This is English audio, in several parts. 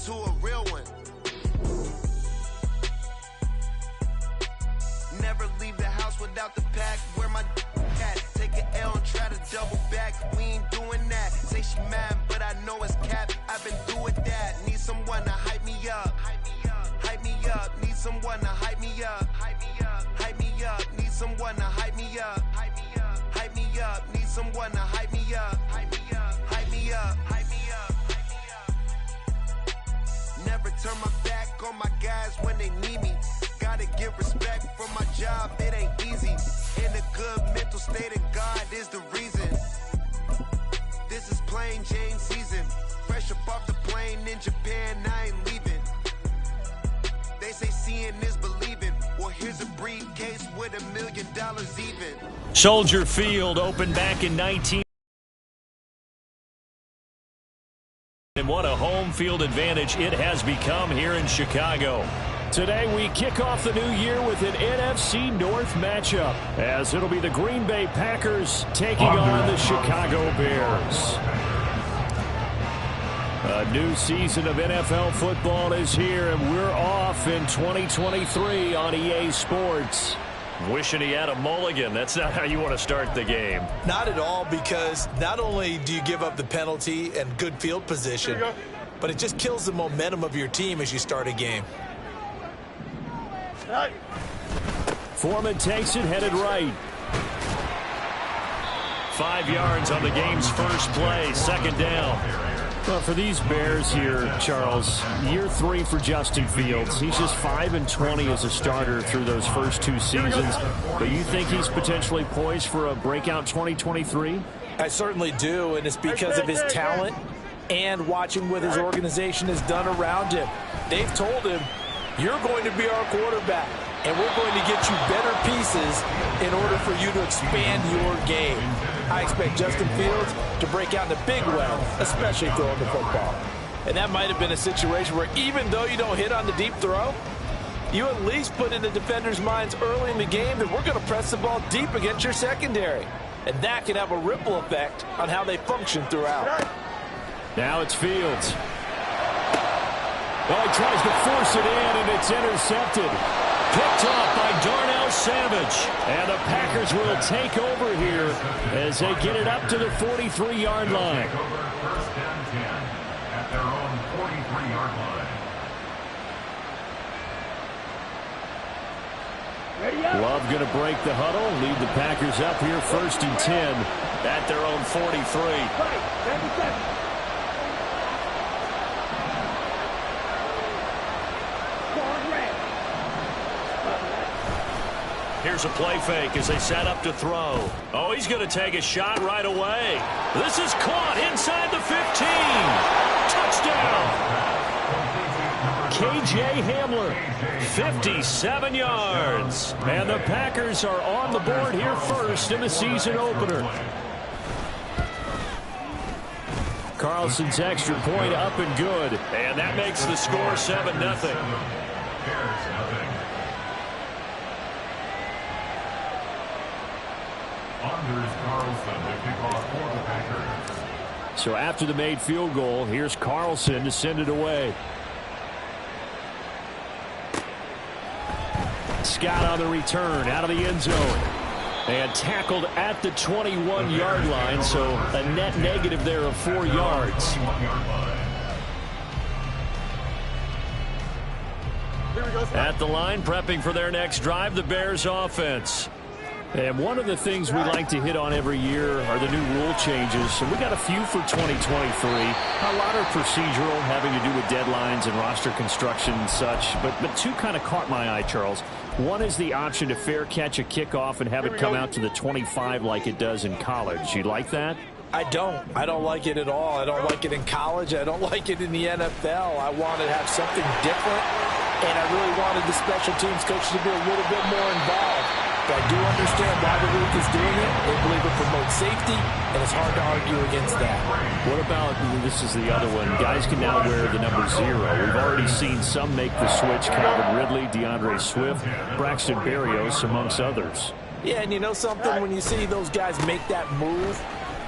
to a real one. Never leave the house without the pack. Where my at? Take an L and try to double back. We ain't doing that. Say she mad, but I know it's cap. I've been doing that. Need someone to hype me up. Hype me up. Need someone to hype me up. Hype me up. Need someone to hype me up. Hype me up. Need someone to hype me up. Hype me up. Hype me up. Never turn my back on my guys when they need me. Gotta give respect for my job, it ain't easy. In a good mental state of God is the reason. This is plain Jane season. Fresh up off the plane in Japan, I ain't leaving. They say seeing is believing. Well, here's a briefcase with $1 million even. Soldier Field opened back in 19. And what a home field advantage it has become here in Chicago. Today we kick off the new year with an NFC North matchup, as it'll be the Green Bay Packers taking on the Chicago Bears. A new season of NFL football is here, and we're off in 2023 on EA Sports. Wishing he had a mulligan. That's not how you want to start the game. Not at all, because not only do you give up the penalty and good field position, but it just kills the momentum of your team as you start a game. Foreman takes it, headed right. 5 yards on the game's first play, second down. Well, for these Bears here, Charles, year 3 for Justin Fields. He's just 5-20 as a starter through those first 2 seasons. But you think he's potentially poised for a breakout 2023? I certainly do, and it's because of his talent and watching what his organization has done around him. They've told him, you're going to be our quarterback, and we're going to get you better pieces in order for you to expand your game. I expect Justin Fields to break out in a big way, especially throwing the football. And that might have been a situation where even though you don't hit on the deep throw, you at least put in the defenders' minds early in the game that we're going to press the ball deep against your secondary. And that can have a ripple effect on how they function throughout. Now it's Fields. Well, he tries to force it in, and it's intercepted. Picked off by Darnell Savage. And the Packers will take over here as they get it up to the 43-yard line. First and 10 at their own 43-yard line. Love going to break the huddle, lead the Packers up here first and 10 at their own 43. Here's a play fake as they set up to throw. Oh, he's going to take a shot right away. This is caught inside the 15. Touchdown. KJ Hamler, 57 yards. And the Packers are on the board here first in the season opener. Carlson's extra point up and good. And that makes the score 7-0. So after the made field goal, here's Carlson to send it away. Scott on the return out of the end zone. And tackled at the 21-yard line, so a net negative there of 4 yards. At the line, prepping for their next drive, the Bears offense. And one of the things we like to hit on every year are the new rule changes. And we got a few for 2023. A lot are procedural, having to do with deadlines and roster construction and such. But two kind of caught my eye, Charles. One is the option to fair catch a kickoff and have it come out to the 25 like it does in college. You like that? I don't like it at all. I don't like it in college. I don't like it in the NFL. I want to have something different. And I really wanted the special teams coach to be a little bit more involved. But I do understand why the league is doing it. They believe it promotes safety, and it's hard to argue against that. What about, this is the other one, guys can now wear the number 0. We've already seen some make the switch, Calvin Ridley, DeAndre Swift, Braxton Berrios, amongst others. Yeah, and you know something? When you see those guys make that move,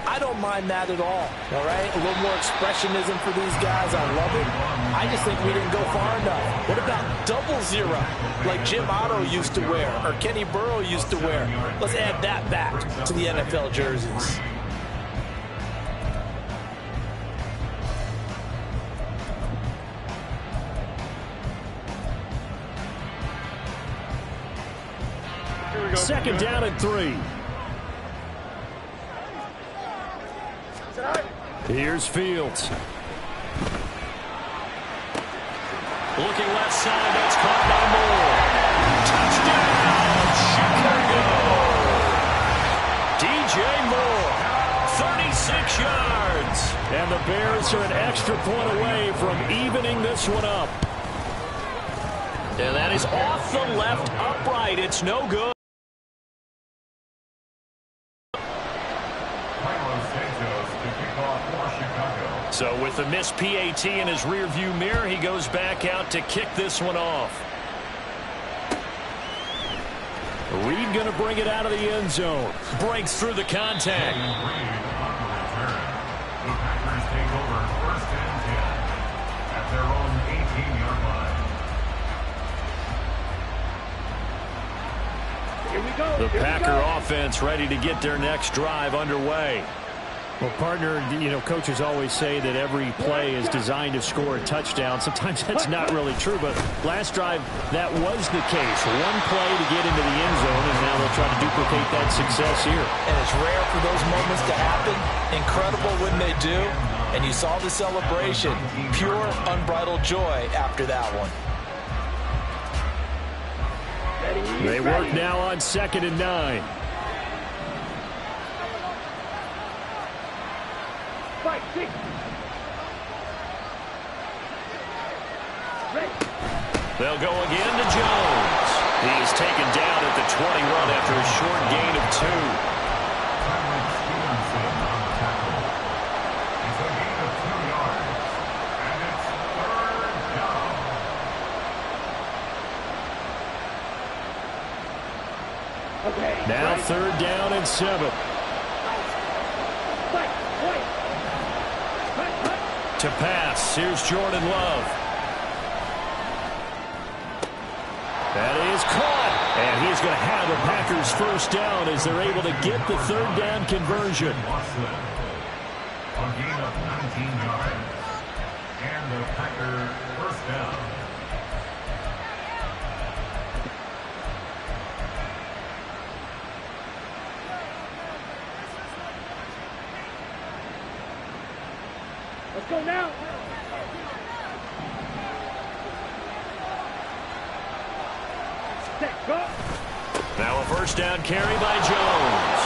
I don't mind that at all right? A little more expressionism for these guys. I love it. I just think we didn't go far enough. What about 00 like Jim Otto used to wear or Kenny Burrow used to wear? Let's add that back to the NFL jerseys. Second down and 3. Here's Fields. Looking left side, that's caught by Moore. Touchdown, Chicago! DJ Moore, 36 yards. And the Bears are an extra point away from evening this one up. And that is off the left upright. It's no good. So with the missed PAT in his rearview mirror, he goes back out to kick this one off. Reed going to bring it out of the end zone. Breaks through the contact. The Packers take over 1st and 10 at their own 18-yard line. Here we go. The Packer offense ready to get their next drive underway. Well, partner, coaches always say that every play is designed to score a touchdown. Sometimes that's not really true, but last drive, that was the case. One play to get into the end zone, and now they'll try to duplicate that success here. And it's rare for those moments to happen. Incredible when they do. And you saw the celebration. Pure, unbridled joy after that one. They work now on 2nd and 9. They'll go again to Jones. He is taken down at the 21 after a short gain of 2. It's a gain of 2 yards, and it's 3rd down. Now 3rd down and 7. To pass, here's Jordan Love. That is caught, and he's going to have the Packers 1st down as they're able to get the 3rd down conversion. A gain of 19 yards, and the Packer 1st down. Let's go now. Set, go. Now a 1st down carry by Jones.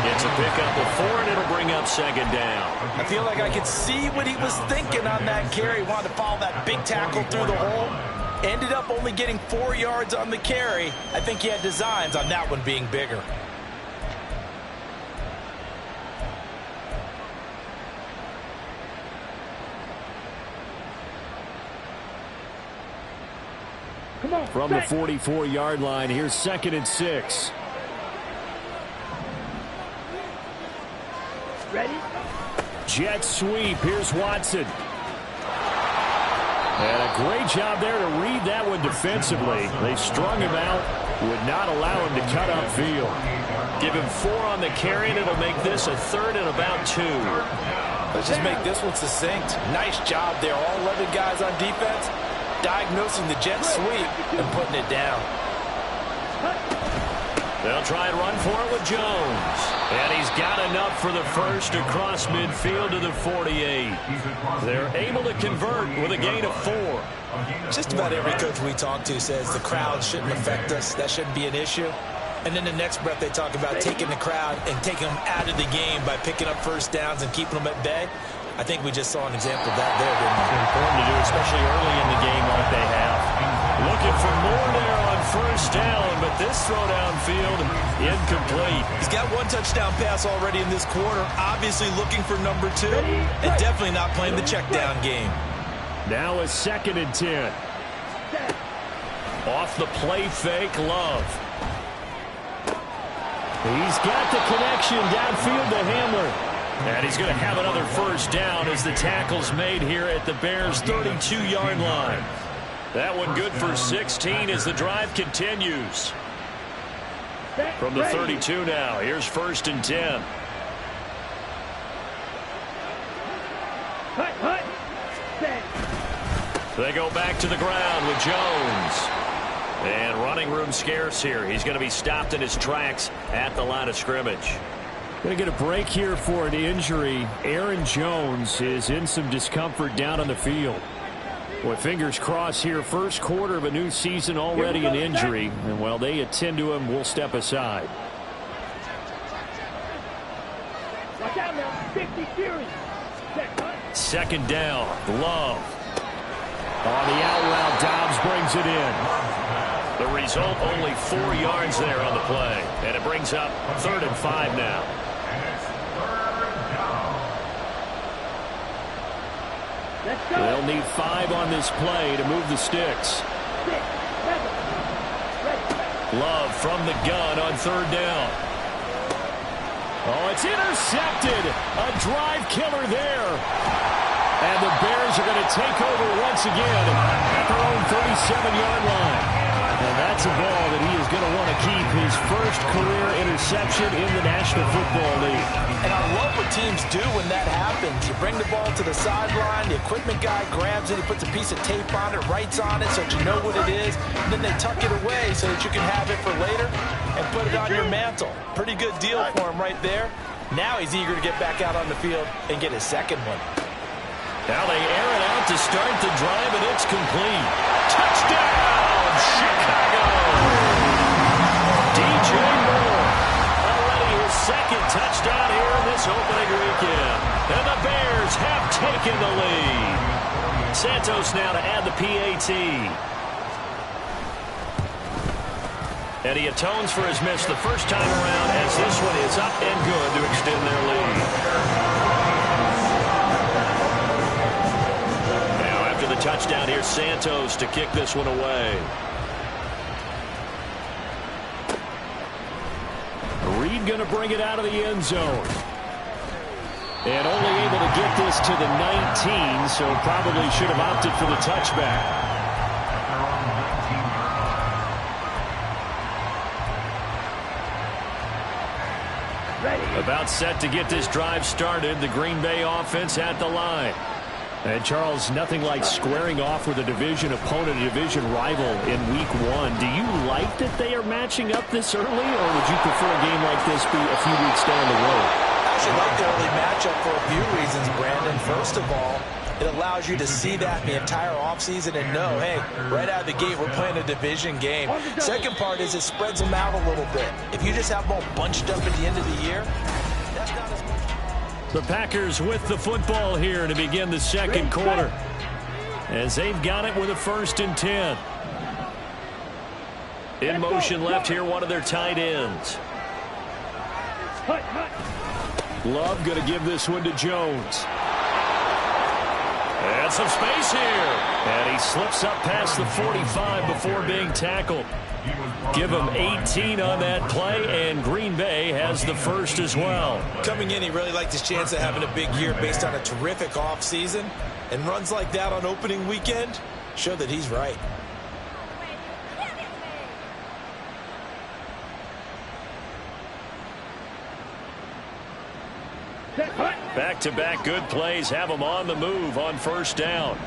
Gets a pickup of 4, and it'll bring up 2nd down. I feel like I could see what he was thinking on that carry. Wanted to follow that big tackle through the hole. Ended up only getting 4 yards on the carry. I think he had designs on that one being bigger. From the 44-yard line, here's 2nd and 6. Ready? Jet sweep. Here's Watson. And a great job there to read that one defensively. They strung him out, would not allow him to cut upfield. Give him 4 on the carry, and it'll make this a 3rd and about 2. Let's just make this one succinct. Nice job there. All 11 guys on defense diagnosing the jet sweep and putting it down. They'll try and run for it with Jones. And he's got enough for the 1st across midfield to the 48. They're able to convert with a gain of 4. Just about every coach we talk to says the crowd shouldn't affect us. That shouldn't be an issue. And then the next breath they talk about taking the crowd and taking them out of the game by picking up 1st downs and keeping them at bay. I think we just saw an example of that there, didn't we? It's important to do, especially early in the game like they have. Looking for more there on 1st down, but this throw downfield, incomplete. He's got 1 touchdown pass already in this quarter, obviously looking for number 2, and definitely not playing the check down game. Now a 2nd and 10. Off the play fake, Love. He's got the connection downfield to Hamler. And he's going to have another first down as the tackle's made here at the Bears' 32-yard line. That one good for 16 as the drive continues. From the 32 now, here's 1st and 10. They go back to the ground with Jones. And running room scarce here. He's going to be stopped in his tracks at the line of scrimmage. Going to get a break here for an injury. Aaron Jones is in some discomfort down on the field. Boy, fingers crossed here. First quarter of a new season, already an injury. And while they attend to him, we'll step aside. Watch out now. 50 series. 2nd down. Love. On the out route, Dobbs brings it in. The result, only 4 yards there on the play. And it brings up 3rd and 5 now. They'll need 5 on this play to move the sticks. Love from the gun on 3rd down. Oh, it's intercepted. A drive killer there. And the Bears are going to take over once again at their own 37-yard line. And that's a ball that he is going to want to keep, his first career interception in the National Football League. And I love what teams do when that happens. You bring the ball to the sideline, the equipment guy grabs it, he puts a piece of tape on it, writes on it so that you know what it is, and then they tuck it away so that you can have it for later and put it on your mantle. Pretty good deal for him right there. Now he's eager to get back out on the field and get his 2nd one. Now they air it out to start the drive, and it's complete. Touchdown, Chicago! DJ Moore, already his 2nd touchdown here in this opening weekend. And the Bears have taken the lead. Santos now to add the PAT. And he atones for his miss the first time around as this one is up and good to extend their lead. The touchdown here, Santos to kick this one away. Reed going to bring it out of the end zone. And only able to get this to the 19, so probably should have opted for the touchback. About set to get this drive started. The Green Bay offense at the line. And, Charles, nothing like squaring off with a division opponent, a division rival in Week 1. Do you like that they are matching up this early, or would you prefer a game like this be a few weeks down the road? I actually like the early matchup for a few reasons, Brandon. First of all, it allows you to see that the entire offseason and know, hey, right out of the gate, we're playing a division game. Second part is it spreads them out a little bit. If you just have them all bunched up at the end of the year, that's not as much. The Packers with the football here to begin the 2nd quarter, as they've got it with a 1st and 10. In motion left here, one of their tight ends. Love going to give this one to Jones. And some space here. And he slips up past the 45 before being tackled. Give him 18 on that play, and Green Bay has the first as well. Coming in, he really liked his chance of having a big year based on a terrific offseason. And runs like that on opening weekend show that he's right. Back-to-back good plays have them on the move on 1st down.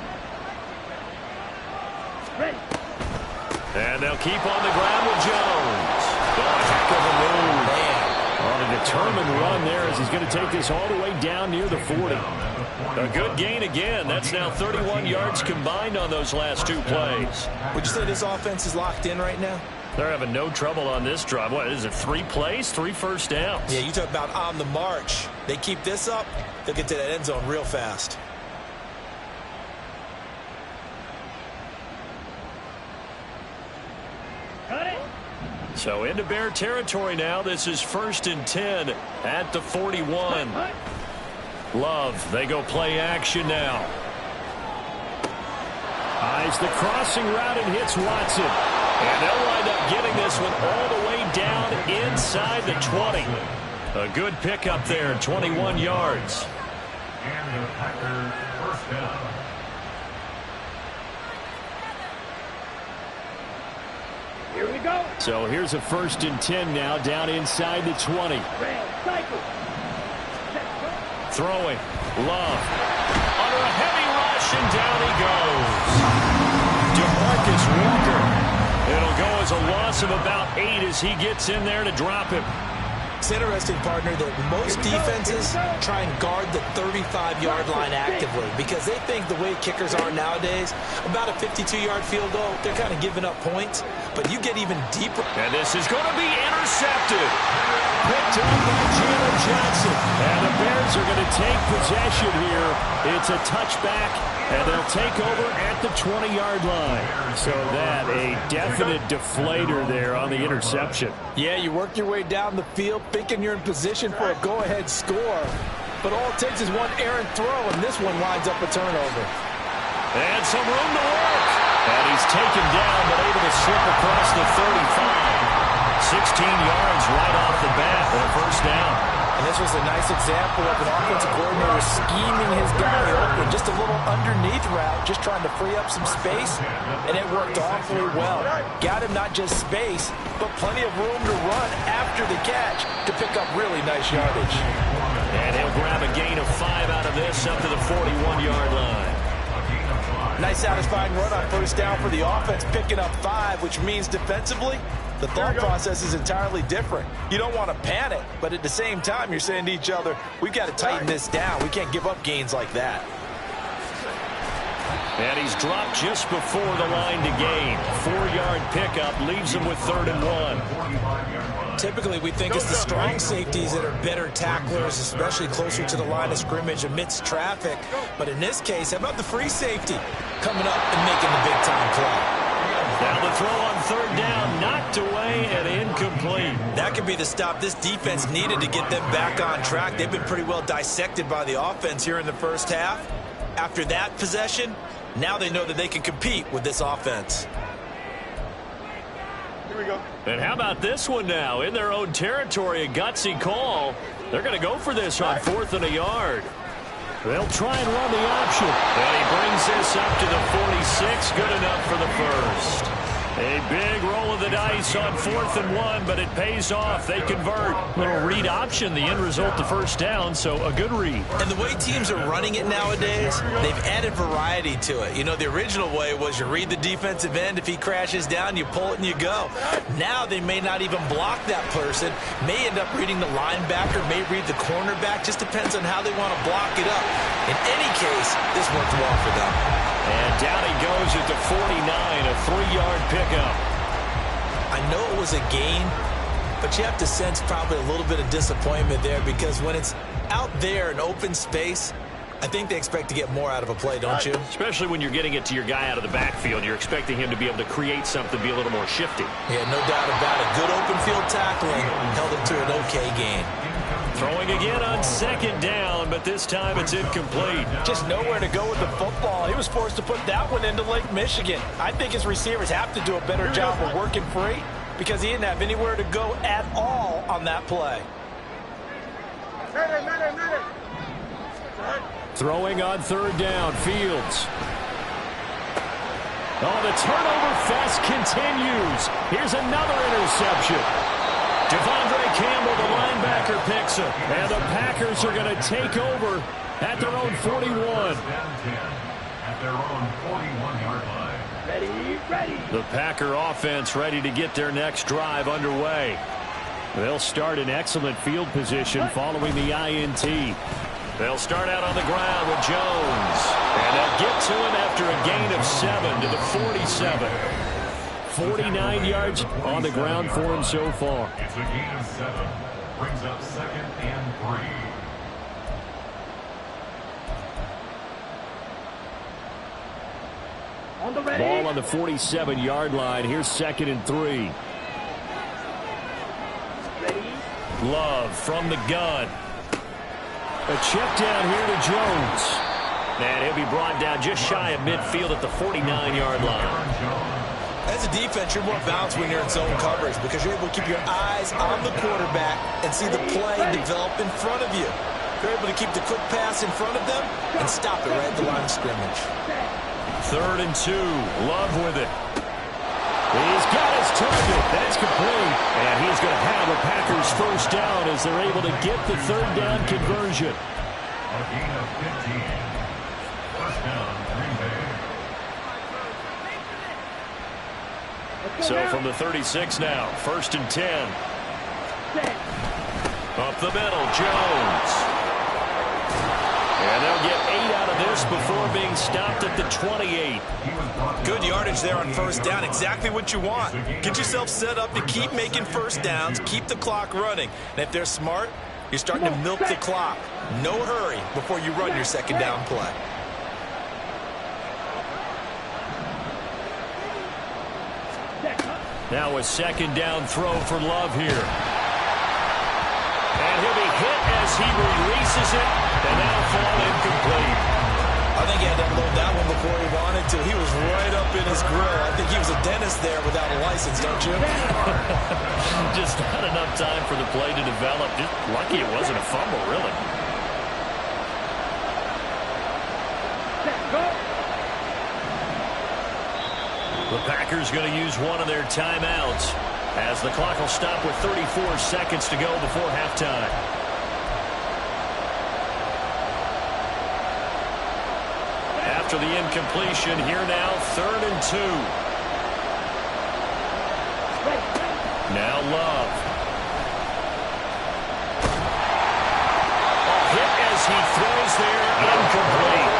And they'll keep on the ground with Jones. Oh, heck of a move. On a determined run there as he's going to take this all the way down near the 40. A good gain again. That's now 31 yards combined on those last 2 plays. Would you say this offense is locked in right now? They're having no trouble on this drive. What is it, 3 plays, 3 first downs? Yeah, you talk about on the march. They keep this up, they'll get to that end zone real fast. So into Bear territory now. This is 1st and 10 at the 41. Love, they go play action now. High tries the crossing route and hits Watson. And they'll wind up getting this one all the way down inside the 20. A good pickup there, 21 yards. And the Packers first down. Here we go. So here's a 1st and 10 now, down inside the 20. Cycle. Throwing. Love. Under a heavy rush, and down he goes. DeMarcus Walker. It'll go as a loss of about 8 as he gets in there to drop him. It's interesting, partner, that most defenses try and guard the 35-yard line actively because they think the way kickers are nowadays, about a 52-yard field goal, they're kind of giving up points. But you get even deeper. And this is going to be intercepted. Picked up by Jalen Johnson. And the Bears are going to take possession here. It's a touchback, and they'll take over at the 20-yard line. So that a definite deflator there on the interception. Yeah, you work your way down the field thinking you're in position for a go-ahead score. But all it takes is one errant throw, and this one winds up a turnover. And some room to work. And he's taken down, but able to slip across the 35. 16 yards right off the bat for a first down. And this was a nice example of an offensive coordinator scheming his guy open. Just a little underneath route, just trying to free up some space. And it worked awfully well. Got him not just space, but plenty of room to run after the catch to pick up really nice yardage. And he'll grab a gain of 5 out of this up to the 41-yard line. Nice satisfying run on first down for the offense, picking up 5, which means defensively, the thought process is entirely different. You don't want to panic, but at the same time, you're saying to each other, we've got to tighten this down. We can't give up gains like that. And he's dropped just before the line to gain. 4-yard pickup leaves him with 3rd and 1. Typically, we think it's the strong safeties that are better tacklers, especially closer to the line of scrimmage amidst traffic. But in this case, how about the free safety coming up and making the big-time play? Now the throw on 3rd down, knocked away and incomplete. That could be the stop this defense needed to get them back on track. They've been pretty well dissected by the offense here in the first half. After that possession, now they know that they can compete with this offense. Here we go. And how about this one now? In their own territory, a gutsy call. They're going to go for this on 4th and a yard. They'll try and run the option. And he brings this up to the 46. Good enough for the first. A big roll of the dice on 4th and 1, but it pays off. They convert. Little read option, the end result, the first down, so a good read. And the way teams are running it nowadays, they've added variety to it. You know, the original way was you read the defensive end. If he crashes down, you pull it and you go. Now they may not even block that person, may end up reading the linebacker, may read the cornerback. Just depends on how they want to block it up. In any case, this worked well for them. And down he goes at the 49, a 3-yard pickup. I know it was a gain, but you have to sense probably a little bit of disappointment there because when it's out there in open space, I think they expect to get more out of a play, don't you? Especially when you're getting it to your guy out of the backfield. You're expecting him to be able to create something, be a little more shifty. Yeah, no doubt about it. Good open field tackling held him to an okay gain. Throwing again on 2nd down, but this time it's incomplete. Just nowhere to go with the football. He was forced to put that one into Lake Michigan. I think his receivers have to do a better job of working free because he didn't have anywhere to go at all on that play. Throwing on 3rd down, Fields. Oh, the turnover fest continues. Here's another interception. Devondre Campbell, the linebacker, picks it. And the Packers are going to take over at their own 41. At their own 41-yard line. Ready. The Packer offense ready to get their next drive underway. They'll start in excellent field position following the INT. They'll start out on the ground with Jones. And they'll get to him after a gain of 7 to the 47. 49 yards on the ground for him so far. It's a gain of 7. Brings up 2nd and 3. On the ready. Ball on the 47-yard line. Here's 2nd and 3. Ready. Love from the gun. A check down here to Jones. And he'll be brought down just shy of midfield at the 49-yard line. As a defense, you're more balanced when you're in zone coverage because you're able to keep your eyes on the quarterback and see the play develop in front of you. You're able to keep the quick pass in front of them and stop it right at the line of scrimmage. 3rd and 2. Love with it. He's got his target. That's complete. And he's going to have a Packers first down as they're able to get the 3rd down conversion. A gain of 15. First down, Green Bay. So from the 36 now, 1st and 10. Up the middle, Jones. And they'll get 8 out of this before being stopped at the 28. Good yardage there on first down. Exactly what you want. Get yourself set up to keep making first downs, keep the clock running. And if they're smart, you're starting to milk the clock. No hurry before you run your second down play. Now a second down throw for Love here. And he'll be hit as he releases it, and that'll fall incomplete. I think he had to unload that one before he wanted to. He was right up in his grill. I think he was a dentist there without a license, don't you? Just not enough time for the play to develop. Just lucky it wasn't a fumble, really. The Packers going to use one of their timeouts as the clock will stop with 34 seconds to go before halftime. After the incompletion, here now, 3rd and 2. Now Love. A hit as he throws there, incomplete.